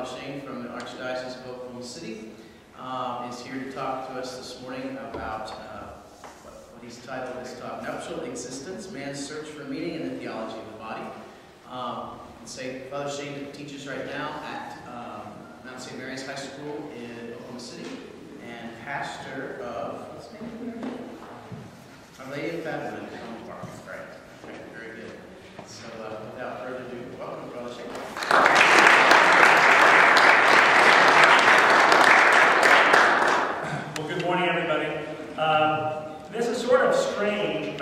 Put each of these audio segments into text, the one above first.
Father Shane from the Archdiocese of Oklahoma City is here to talk to us this morning about what he's titled his talk, Nuptial Existence, Man's Search for Meaning in the Theology of the Body. Father Shane teaches right now at Mount St. Mary's High School in Oklahoma City, and pastor of Our Lady of Fatima in Home Park. Right. Okay, very good. So without further ado, welcome, Brother Shane. Well, good morning, everybody. This is sort of strange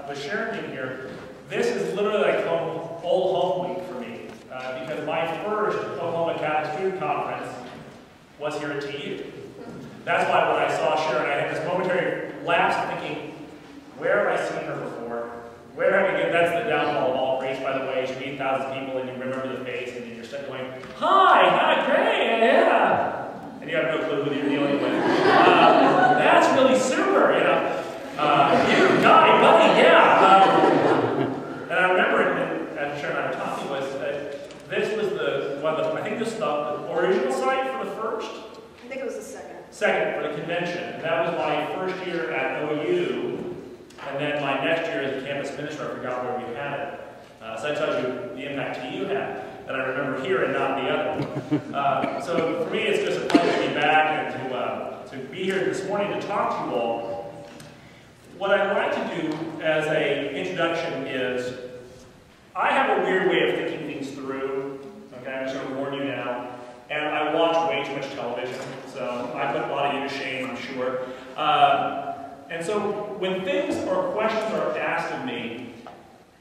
with Sharon being here. This is literally like old home week for me because my first Oklahoma Catholic Student Conference was here at TU. That's why when I saw Sharon, I had this momentary lapse of thinking, where have I seen her before? Where have I been? That's the downfall of all grace, by the way. You meet thousands of people and you remember the face and then you're stuck going, hi, great, yeah. And you have no clue who you're dealing with. That's really super, you know. You, guy, buddy, yeah. And I remember, as Sharon and I were talking, this was I think this is the original site for the first? I think it was the second. Second, for the convention. And that was my first year at OU, and then my next year as a campus minister, I forgot where we had it. So that tells you the impact TU had, that I remember here and not the other. So for me, it's just a pleasure to be back and to be here this morning to talk to you all. What I'd like to do as an introduction is, I have a weird way of thinking things through. Okay, I'm just going to warn you now. And I watch way too much television, so I put a lot of you to shame, I'm sure. And so when things or questions are asked of me,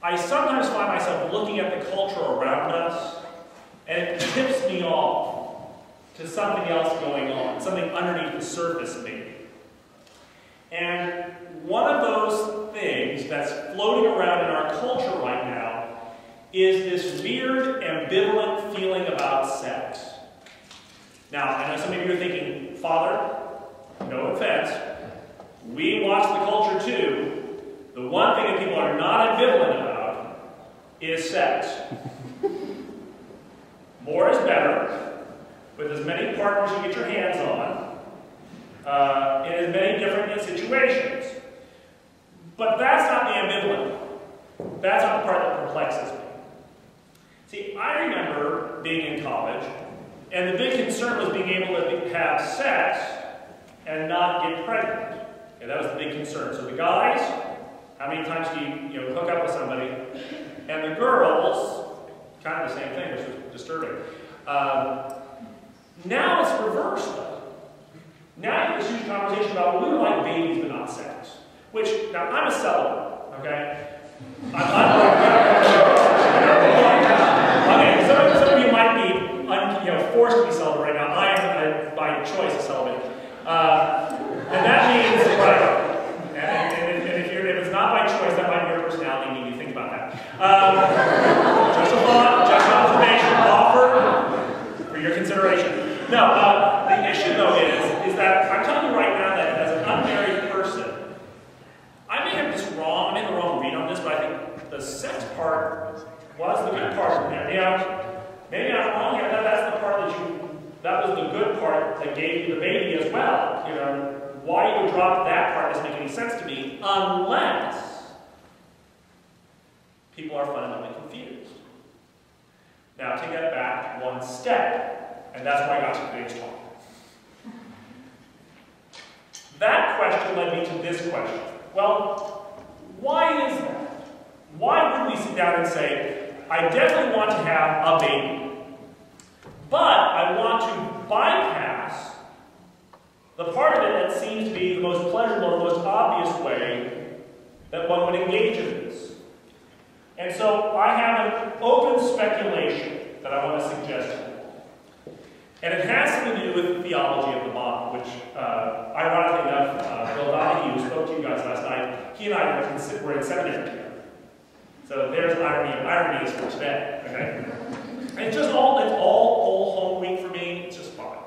I sometimes find myself looking at the culture around us, and it tips me off to something else going on, something underneath the surface of me. And one of those things that's floating around in our culture right now is this weird, ambivalent feeling about sex. Now, I know some of you are thinking, Father, no offense, we watch the culture too. The one thing that people are not ambivalent about is sex. More is better, with as many partners you get your hands on, in as many different situations. But that's not the ambivalent. That's not the part that perplexes me. See, I remember being in college, and the big concern was being able to have sex and not get pregnant. Okay, that was the big concern. So the guys, how many times do you hook up with somebody? And the girls, kind of the same thing, which was disturbing. Now it's reversed, though. Now you have this huge conversation about, well, we would like babies but not sex. Which, now I'm a celibate, okay? Okay, some of you might be forced to be celibate right now. I am, by choice, a celibate. And that means, right, and if it's not by choice, that might be your personality, and you need to think about that. Just a thought, just observation, offered for your consideration. No, the issue, though, is that I'm telling you right now that as an unmarried person, I may have this wrong, I made the wrong read on this, but I think the sex part was the good part. Maybe I'm wrong here. That's the part that was the good part that gave you the baby as well. Why you would drop that part doesn't make any sense to me unless people are fundamentally confused. Now, take that back one step, and that's why I got to today's talk. That question led me to this question. Well, why is that? Why would we sit down and say, I definitely want to have a baby, but I want to bypass the part of it that seems to be the most pleasurable, the most obvious way that one would engage in this. And so I have an open speculation that I want to suggest to you. And it has something to do with the theology of the body, which, ironically enough, Bill Donahue, who spoke to you guys last night, he and I were in seminary together. So there's irony of ironies for today, okay? And it's all home week for me. It's just fun.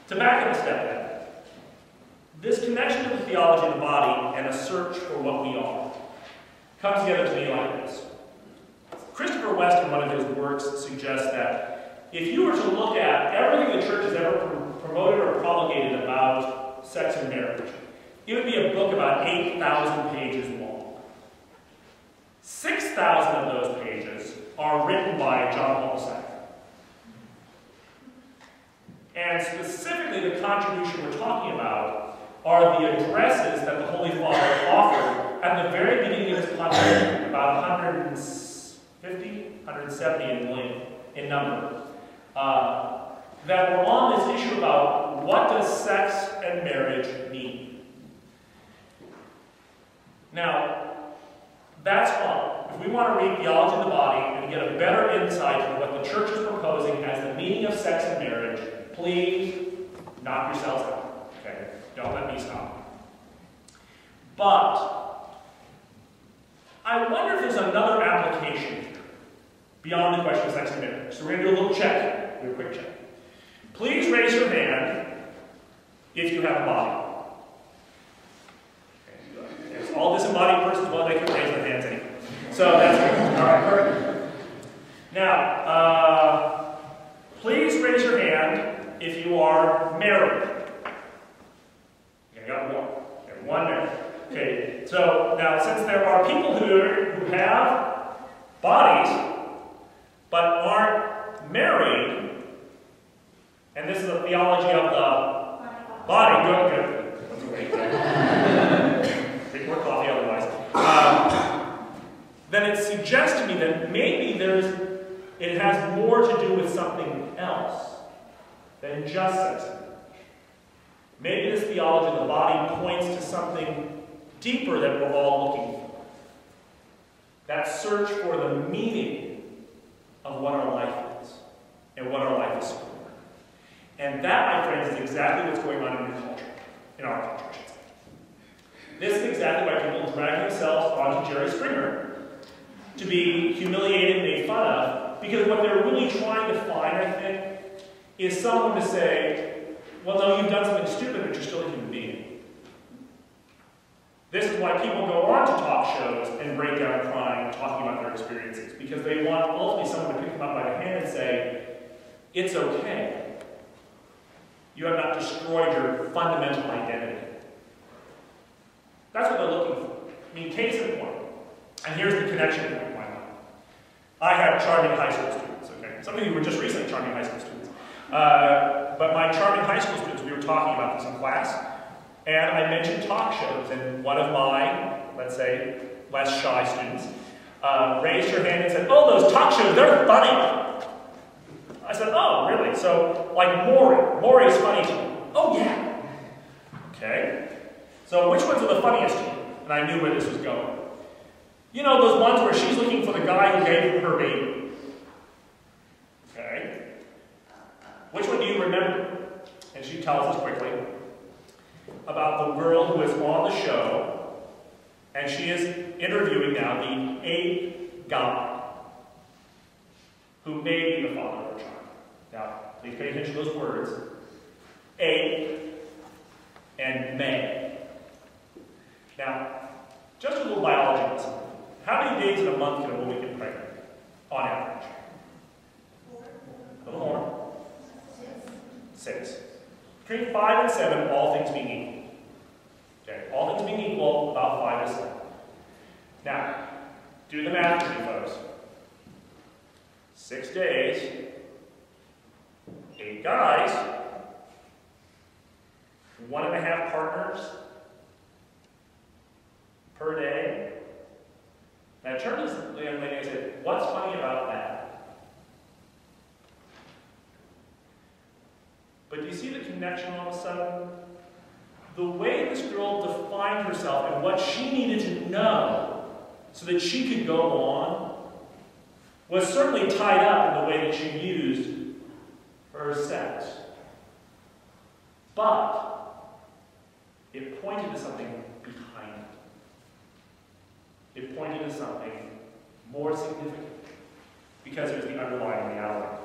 To back up a step then, this connection to the theology of the body and a search for what we are comes together to me like this. Christopher West, in one of his works, suggests that if you were to look at everything the church has ever promoted or promulgated about sex and marriage, it would be a book about 8,000 pages long. 6,000 of those pages are written by John Paul II. And specifically, the contribution we're talking about are the addresses that the Holy Father offered at the very beginning of his pontificate, about 150, 170 in number, that were on this issue about what does sex and marriage mean. Now, that's fine. If we want to read Theology of the Body and get a better insight into what the church is proposing as the meaning of sex and marriage, please knock yourselves out. Okay? Don't let me stop. But I wonder if there's another application here beyond the question of sex and marriage. So we're going to do a little check, do a quick check. Please raise your hand if you have a body. Okay. If all disembodied persons, well, they can raise their hands anyway. So that's good. All right, perfect. Now, please raise your hand if you are married. Okay, got one. Okay, one married. Okay, so now since there are people who have bodies but aren't married, and this is a theology of the body, good. Let's wait. Drink more coffee otherwise. Then it suggests to me that maybe it has more to do with something else than just sex and marriage. Maybe this theology of the body points to something deeper that we're all looking for. That search for the meaning of what our life is and what our life is for. And that, my friends, is exactly what's going on in your culture, in our culture, I should say. This is exactly why people drag themselves onto Jerry Springer to be humiliated and made fun of, because what they're really trying to find, I think, is someone to say, well, no, you've done something stupid, but you're still a human being. This is why people go on to talk shows and break down crying, talking about their experiences, because they want ultimately someone to pick them up by the hand and say, it's okay. You have not destroyed your fundamental identity. That's what they're looking for. I mean, case in point. And here's the connection point in my mind. I have charming high school students, okay? Some of you were just recently charming high school students. But my charming high school students, we were talking about this in class, and I mentioned talk shows, and one of my, let's say, less shy students raised her hand and said, oh, those talk shows, they're funny. I said, oh, really? So, like Maury's funny to you. Oh, yeah. Okay. So, which ones are the funniest to you? And I knew where this was going. You know, those ones where she's looking for the guy who gave her baby. Okay. Which one do you remember? And she tells us quickly about the girl who is on the show, and she is interviewing now the 8th guy who may be the father of her child. Now, please pay attention to those words. 8 and may. Now, just a little biology lesson. How many days in a month can a woman get pregnant, on average? 4. A little more. 6. Between 5 and 7, all things being equal. Okay, all things being equal, about 5 to 7. Now, do the math with me, folks. 6 days, 8 guys, 1.5 partners per day. Now, turn to the young lady and say, what's funny about that? But do you see the connection all of a sudden? The way this girl defined herself and what she needed to know so that she could go on was certainly tied up in the way that she used her sex. But it pointed to something behind it. It pointed to something more significant because it was the underlying reality.